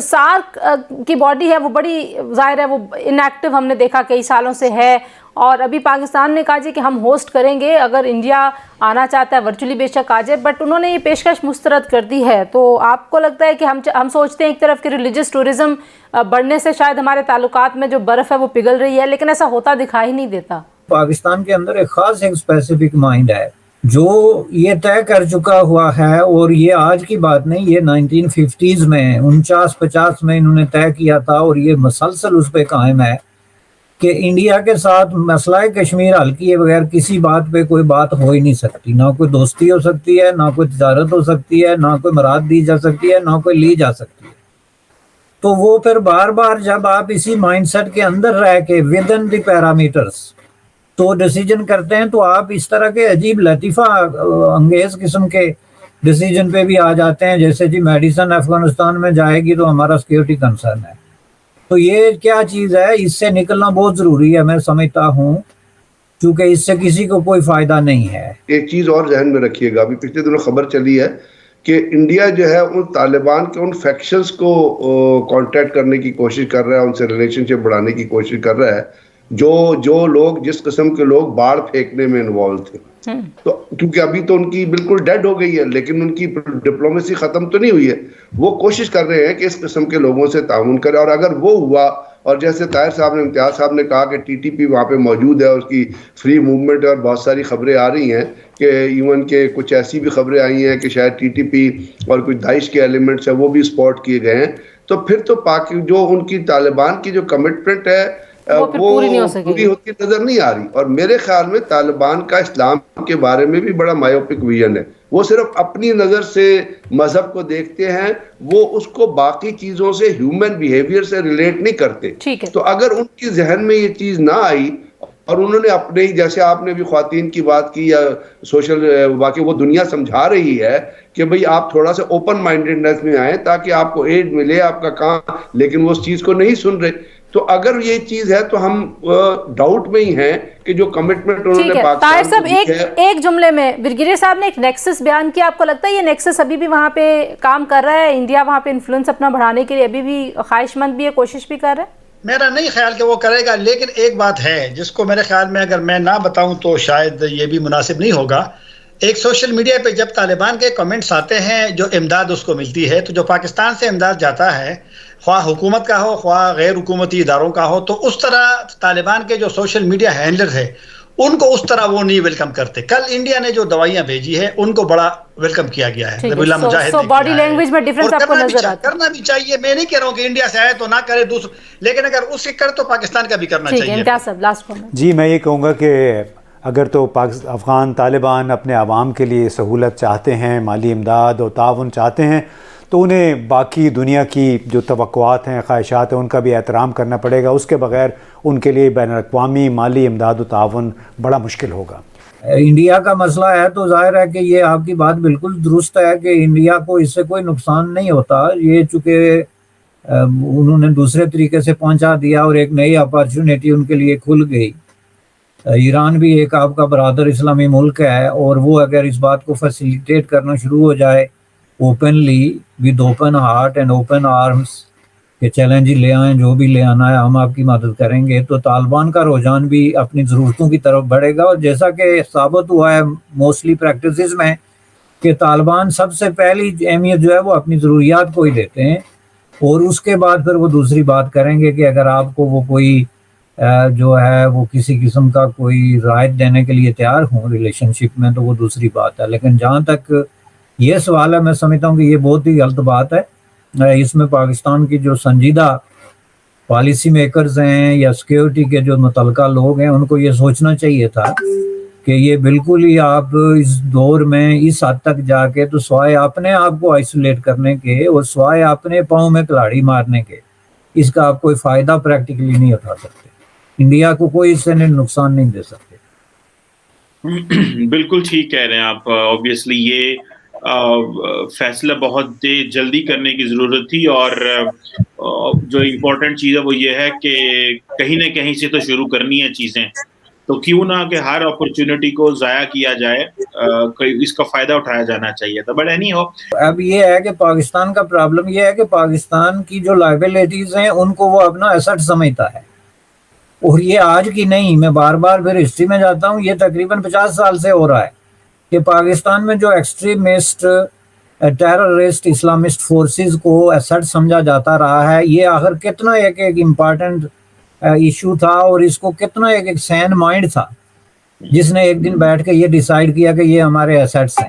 SAARC کی body ہے وہ بڑی ظاہر ہے وہ انیکٹو ہم نے دیکھا کئی سالوں سے ہے، اور ابھی پاکستان نے کہا جی کہ ہم ہوسٹ کریں گے، اگر انڈیا آنا چاہتا ہے ورچولی بے شک آ جائے، بٹ انہوں نے یہ پیشکش مسترد کر دی ہے. تو آپ کو لگتا ہے کہ ہم سوچتے ہیں ایک طرف کہ ریلیجس ٹورزم بڑھنے سے شاید ہمارے تعلقات میں جو برف ہے وہ پگھل رہی ہے، لیکن ایسا ہوتا دکھائی نہیں دیتا. پاکستان کے اندر ایک خاص ایک اسپیسیفک مائنڈ ہے جو یہ طے کر چکا ہوا ہے، اور یہ آج کی بات نہیں، یہ 1950s میں 49-50 میں انہوں نے طے کیا تھا، اور یہ مسلسل اس پہ قائم ہے کہ انڈیا کے ساتھ مسئلہ کشمیر حل کیے بغیر کسی بات پہ کوئی بات ہو ہی نہیں سکتی، نہ کوئی دوستی ہو سکتی ہے، نہ کوئی تجارت ہو سکتی ہے، نہ کوئی مراد دی جا سکتی ہے، نہ کوئی لی جا سکتی ہے. تو وہ پھر بار بار جب آپ اسی مائنڈ سیٹ کے اندر رہ کے ود ان دی پیرامیٹرز تو ڈیسیجن کرتے ہیں، تو آپ اس طرح کے عجیب لطیفہ انگیز قسم کے ڈیسیجن پہ بھی آ جاتے ہیں، جیسے جی میڈیسن افغانستان میں جائے گی تو ہمارا سیکیورٹی کنسرن ہے. تو یہ کیا چیز ہے، اس سے نکلنا بہت ضروری ہے میں سمجھتا ہوں، کیونکہ اس سے کسی کو کوئی فائدہ نہیں ہے. ایک چیز اور ذہن میں رکھیے گا، ابھی پچھلے دنوں خبر چلی ہے کہ انڈیا جو ہے ان طالبان کے ان فیکشنز کو کانٹیکٹ کرنے کی کوشش کر رہا ہے، ان سے ریلیشن شپ بڑھانے کی کوشش کر رہا ہے، جو لوگ جس قسم کے لوگ باڑ پھینکنے میں انوالو تھے. تو کیونکہ ابھی تو ان کی بالکل ڈیڈ ہو گئی ہے، لیکن ان کی ڈپلومیسی ختم تو نہیں ہوئی ہے. وہ کوشش کر رہے ہیں کہ اس قسم کے لوگوں سے تعاون کرے، اور اگر وہ ہوا، اور جیسے طاہر صاحب نے، امتیاز صاحب نے کہا کہ ٹی ٹی پی وہاں پہ موجود ہے، اس کی فری موومنٹ ہے، اور بہت ساری خبریں آ رہی ہیں کہ ایون کہ کچھ ایسی بھی خبریں آئی ہیں کہ شاید ٹی ٹی پی اور کچھ داعش کے ایلیمنٹس ہیں وہ بھی اسپاٹ کیے گئے ہیں. تو پھر تو جو ان کی طالبان کی جو کمٹمنٹ ہے وہ پوری ہوتی نظر نہیں آ رہی. اور میرے خیال میں طالبان کا اسلام کے بارے میں بھی بڑا مایوپک ویژن ہے. وہ صرف اپنی نظر سے مذہب کو دیکھتے ہیں، وہ اس کو باقی چیزوں سے، ہیومن بیہیویئر سے ریلیٹ نہیں کرتے. تو اگر ان کی ذہن میں یہ چیز نہ آئی، اور انہوں نے اپنے ہی، جیسے آپ نے بھی خواتین کی بات کی یا سوشل، واقعی وہ دنیا سمجھا رہی ہے کہ بھئی آپ تھوڑا سا اوپن مائنڈڈنیس میں آئیں تاکہ آپ کو ایڈ ملے، آپ کا کام، لیکن وہ اس چیز کو نہیں سن رہے. تو اگر یہ چیز ہے تو ہم ڈاؤٹ میں ہی ہیں کہ جو کمٹمنٹ انہوں نے طاہر صاحب ایک جملے میں برگیڈیئر صاحب نے ایک نیکسس بیان کیا، آپ کو لگتا ہے یہ نیکسس ابھی بھی وہاں پہ کام کر رہا ہے؟ انڈیا وہاں پہ انفلوئنس اپنا بڑھانے کے لیے ابھی بھی خواہش مند بھی ہے، کوشش بھی کر رہا ہے؟ میرا نہیں خیال کہ وہ کرے گا، لیکن ایک بات ہے جس کو میرے خیال میں اگر میں نہ بتاؤں تو شاید یہ بھی مناسب نہیں ہوگا. ایک سوشل میڈیا پہ جب طالبان کے کمنٹس آتے ہیں جو امداد اس کو ملتی ہے، تو جو پاکستان سے امداد جاتا ہے، خواہ حکومت کا ہو خواہ غیر حکومتی اداروں کا ہو، تو اس طرح طالبان کے جو سوشل میڈیا ہینڈلر ہے ان کو اس طرح وہ نہیں ویلکم کرتے. کل انڈیا نے جو دوائیاں بھیجی ہے ان کو بڑا ویلکم کیا گیا ہے، نبی اللہ مجاہد نے باڈی لینگویج میں ڈیفرنس آپ کو نظر آتا ہے. کرنا بھی چاہیے، میں نہیں کہہ رہا ہوں کہ انڈیا سے آئے تو نہ کرے لیکن اگر اس سے کرے تو پاکستان کا بھی کرنا چاہیے. جی میں یہ کہوں گا کہ اگر تو افغان طالبان اپنے عوام کے لیے سہولت چاہتے ہیں، مالی امداد اور تعاون چاہتے ہیں، تو انہیں باقی دنیا کی جو توقعات ہیں، خواہشات ہیں، ان کا بھی احترام کرنا پڑے گا. اس کے بغیر ان کے لیے بین الاقوامی مالی امداد و تعاون بڑا مشکل ہوگا. انڈیا کا مسئلہ ہے تو ظاہر ہے کہ یہ آپ کی بات بالکل درست ہے کہ انڈیا کو اس سے کوئی نقصان نہیں ہوتا. یہ چونکہ انہوں نے دوسرے طریقے سے پہنچا دیا اور ایک نئی اپارچونیٹی ان کے لیے کھل گئی. ایران بھی ایک آپ کا برادر اسلامی ملک ہے، اور وہ اگر اس بات کو فیسیلیٹیٹ کرنا شروع ہو جائے openly with open heart and open arms کہ چیلنج لے آئیں، جو بھی لے آنا ہے ہم آپ کی مدد کریں گے، تو طالبان کا رجحان بھی اپنی ضرورتوں کی طرف بڑھے گا. اور جیسا کہ ثابت ہوا ہے موسٹلی پریکٹسز میں کہ طالبان سب سے پہلی اہمیت جو ہے وہ اپنی ضروریات کو ہی دیتے ہیں، اور اس کے بعد پھر وہ دوسری بات کریں گے کہ اگر آپ کو وہ کوئی جو ہے وہ کسی قسم کا کوئی رعایت دینے کے لیے تیار ہوں ریلیشن شپ میں، تو وہ دوسری بات ہے. لیکن جہاں تک یہ سوال ہے، میں سمجھتا ہوں کہ یہ بہت ہی غلط بات ہے. اس میں پاکستان کی جو سنجیدہ پالیسی میکرز ہیں یا سیکیورٹی کے جو متعلقہ لوگ ہیں ان کو یہ سوچنا چاہیے تھا کہ یہ بالکل ہی آپ اس دور میں اس حد تک جا کے تو سوائے اپنے آپ کو آئسولیٹ کرنے کے اور سوائے اپنے پاؤں میں کلاڑی مارنے کے اس کا آپ کوئی فائدہ پریکٹیکلی نہیں اٹھا سکتے. انڈیا کو کوئی اس سے نقصان نہیں دے سکتے. بالکل ٹھیک کہہ رہے ہیں آپ. اوبیسلی یہ فیصلہ بہت جلدی کرنے کی ضرورت تھی، اور جو امپورٹنٹ چیز ہے وہ یہ ہے کہ کہیں نہ کہیں سے تو شروع کرنی ہے چیزیں. تو کیوں نہ کہ ہر اپرچونٹی کو ضائع کیا جائے, اس کا فائدہ اٹھایا جانا چاہیے تھا. بٹ اینی ہو, اب یہ ہے کہ پاکستان کا پرابلم یہ ہے کہ پاکستان کی جو لائبلٹیز ہیں ان کو وہ اپنا ایسٹ سمجھتا ہے, اور یہ آج کی نہیں, میں بار بار پھر ہسٹری میں جاتا ہوں, یہ تقریباً 50 سال سے ہو رہا ہے کہ پاکستان میں جو ایکسٹریمسٹ ٹیررسٹ اسلامسٹ فورسز کو ایسٹ سمجھا جاتا رہا ہے. یہ آخر کتنا ایک امپارٹنٹ ایشو تھا, اور اس کو کتنا ایک سین مائنڈ تھا جس نے ایک دن بیٹھ کے یہ ڈیسائیڈ کیا کہ یہ ہمارے ایسٹس ہیں,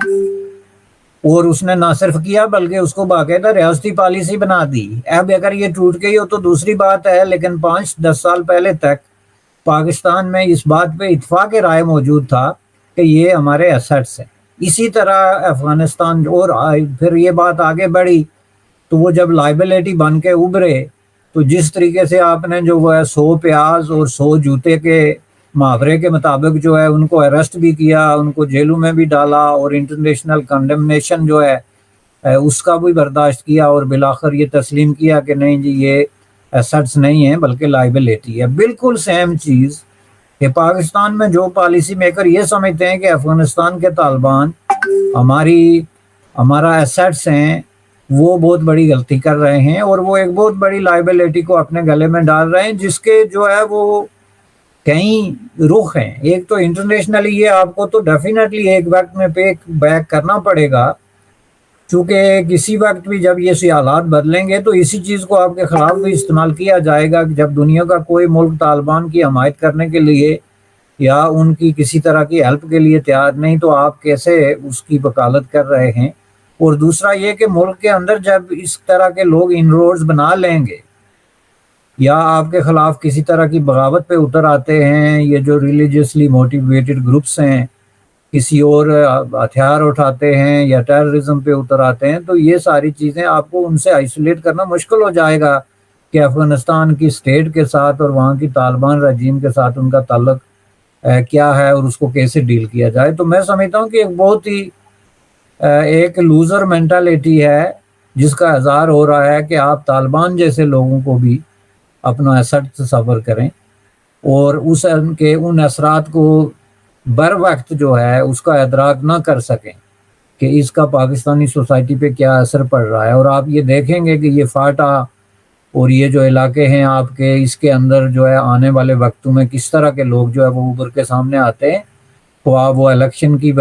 اور اس نے نہ صرف کیا بلکہ اس کو باقاعدہ ریاستی پالیسی بنا دی. اب اگر یہ ٹوٹ گئی ہو تو دوسری بات ہے, لیکن 5-10 سال پہلے تک پاکستان میں اس بات پہ اتفاق رائے موجود تھا کہ یہ ہمارے ایسٹس ہیں. اسی طرح افغانستان, اور پھر یہ بات آگے بڑھی تو وہ جب لائبلٹی بن کے ابھرے تو جس طریقے سے آپ نے جو وہ ہے 100 پیاز اور 100 جوتے کے محاورے کے مطابق جو ہے ان کو اریسٹ بھی کیا, ان کو جیلوں میں بھی ڈالا, اور انٹرنیشنل کنڈمنیشن جو ہے اس کا بھی برداشت کیا, اور بالآخر یہ تسلیم کیا کہ نہیں جی یہ ایسٹس نہیں ہیں بلکہ لائبلٹی ہے. بالکل سیم چیز کہ پاکستان میں جو پالیسی میکر یہ سمجھتے ہیں کہ افغانستان کے طالبان ہمارا ایسٹس ہیں, وہ بہت بڑی غلطی کر رہے ہیں, اور وہ ایک بہت بڑی لائبلٹی کو اپنے گلے میں ڈال رہے ہیں جس کے جو ہے وہ کئی رخ ہیں. ایک تو انٹرنیشنلی یہ آپ کو تو ڈیفینیٹلی ایک وقت میں پے بیک کرنا پڑے گا, چونکہ کسی وقت بھی جب یہ حالات بدلیں گے تو اسی چیز کو آپ کے خلاف بھی استعمال کیا جائے گا کہ جب دنیا کا کوئی ملک طالبان کی حمایت کرنے کے لیے یا ان کی کسی طرح کی ہیلپ کے لیے تیار نہیں تو آپ کیسے اس کی وکالت کر رہے ہیں. اور دوسرا یہ کہ ملک کے اندر جب اس طرح کے لوگ انروڈز بنا لیں گے یا آپ کے خلاف کسی طرح کی بغاوت پہ اتر آتے ہیں, یہ جو ریلیجیسلی موٹیویٹڈ گروپس ہیں کسی اور ہتھیار اٹھاتے ہیں یا ٹیررزم پہ اتر آتے ہیں, تو یہ ساری چیزیں آپ کو ان سے آئسولیٹ کرنا مشکل ہو جائے گا کہ افغانستان کی اسٹیٹ کے ساتھ اور وہاں کی طالبان رجیم کے ساتھ ان کا تعلق کیا ہے اور اس کو کیسے ڈیل کیا جائے. تو میں سمجھتا ہوں کہ ایک بہت ہی ایک لوزر مینٹالٹی ہے جس کا اظہار ہو رہا ہے کہ آپ طالبان جیسے لوگوں کو بھی اپنا ایسٹ تصور کریں اور ان اثرات کو بر وقت جو ہے اس کا ادراک نہ کر سکیں کہ اس کا پاکستانی سوسائٹی پہ کیا اثر پڑ رہا ہے. اور آپ یہ دیکھیں گے کہ یہ فاٹا اور یہ جو علاقے ہیں آپ کے, اس کے اندر جو ہے آنے والے وقتوں میں کس طرح کے لوگ جو ہے وہ ابھر کے سامنے آتے ہیں, خواہ وہ الیکشن کی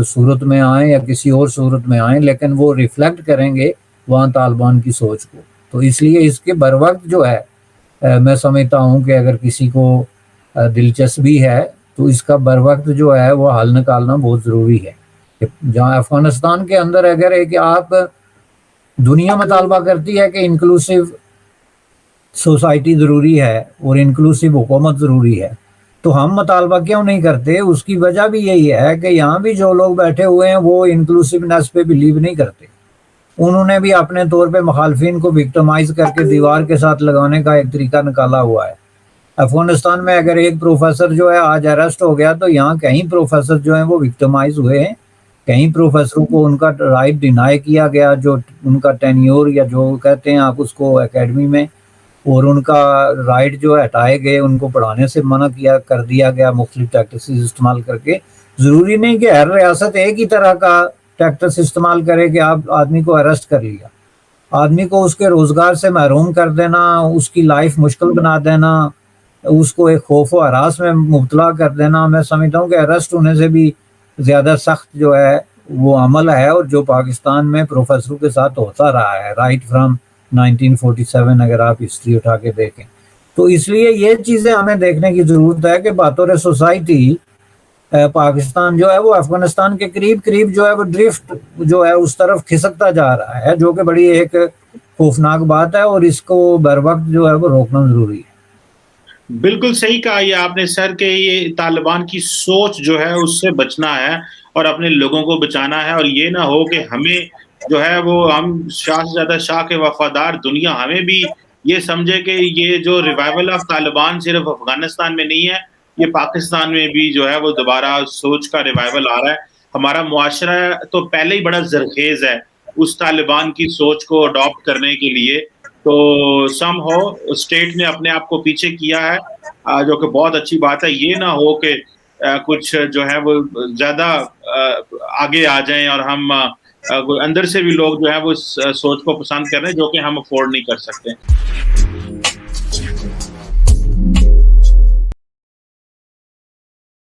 صورت میں آئیں یا کسی اور صورت میں آئیں, لیکن وہ ریفلیکٹ کریں گے وہاں طالبان کی سوچ کو. تو اس لیے اس کے بر وقت جو ہے میں سمجھتا ہوں کہ اگر کسی کو دلچسپی ہے تو اس کا بر وقت جو ہے وہ حل نکالنا بہت ضروری ہے. جہاں افغانستان کے اندر اگر ہے کہ آپ دنیا مطالبہ کرتی ہے کہ انکلوسیو سوسائٹی ضروری ہے اور انکلوسیو حکومت ضروری ہے, تو ہم مطالبہ کیوں نہیں کرتے؟ اس کی وجہ بھی یہی ہے کہ یہاں بھی جو لوگ بیٹھے ہوئے ہیں وہ انکلوسیونیس پہ بلیو نہیں کرتے. انہوں نے بھی اپنے طور پہ مخالفین کو وکٹمائز کر کے دیوار کے ساتھ لگانے کا ایک طریقہ نکالا ہوا ہے. افغانستان میں اگر ایک پروفیسر جو ہے آج اریسٹ ہو گیا تو یہاں کئی پروفیسر جو ہیں وہ وکٹمائز ہوئے ہیں, کئی پروفیسروں کو ان کا رائٹ ڈینائی کیا گیا, جو ان کا ٹینیور یا جو کہتے ہیں آپ اس کو اکیڈمی میں, اور ان کا رائٹ جو ہے ہٹائے گئے, ان کو پڑھانے سے منع کر دیا گیا مختلف ٹیکٹکس استعمال کر کے. ضروری نہیں کہ ہر ریاست ایک ہی طرح کا ٹیکٹکس استعمال کرے کہ آپ آدمی کو اریسٹ کر لیا, آدمی کو اس کے روزگار سے محروم کر دینا, اس کی لائف مشکل بنا دینا, اس کو ایک خوف و ہراس میں مبتلا کر دینا, میں سمجھتا ہوں کہ اریسٹ ہونے سے بھی زیادہ سخت جو ہے وہ عمل ہے, اور جو پاکستان میں پروفیسروں کے ساتھ ہوتا رہا ہے رائٹ فرام 1947 اگر آپ ہسٹری اٹھا کے دیکھیں. تو اس لیے یہ چیزیں ہمیں دیکھنے کی ضرورت ہے کہ بطور سوسائٹی پاکستان جو ہے وہ افغانستان کے قریب جو ہے وہ ڈرفٹ جو ہے اس طرف کھسکتا جا رہا ہے, جو کہ بڑی ایک خوفناک بات ہے, اور اس کو بر وقت جو ہے وہ روکنا ضروری ہے. بالکل صحیح کہا یہ آپ نے سر کہ یہ طالبان کی سوچ جو ہے اس سے بچنا ہے اور اپنے لوگوں کو بچانا ہے, اور یہ نہ ہو کہ ہمیں جو ہے وہ ہم شاہ سے زیادہ شاہ کے وفادار دنیا ہمیں بھی یہ سمجھے کہ یہ جو ریوائول آف طالبان صرف افغانستان میں نہیں ہے, یہ پاکستان میں بھی جو ہے وہ دوبارہ سوچ کا ریوائول آ رہا ہے. ہمارا معاشرہ تو پہلے ہی بڑا زرخیز ہے اس طالبان کی سوچ کو اڈاپٹ کرنے کے لیے, تو سم ہو اسٹیٹ نے اپنے آپ کو پیچھے کیا ہے, جو کہ بہت اچھی بات ہے. یہ نہ ہو کہ کچھ جو ہے وہ زیادہ آگے آ جائیں اور ہم اندر سے بھی لوگ جو ہے وہ سوچ کو پسند کر رہے ہیں جو کہ ہم افورڈ نہیں کر سکتے.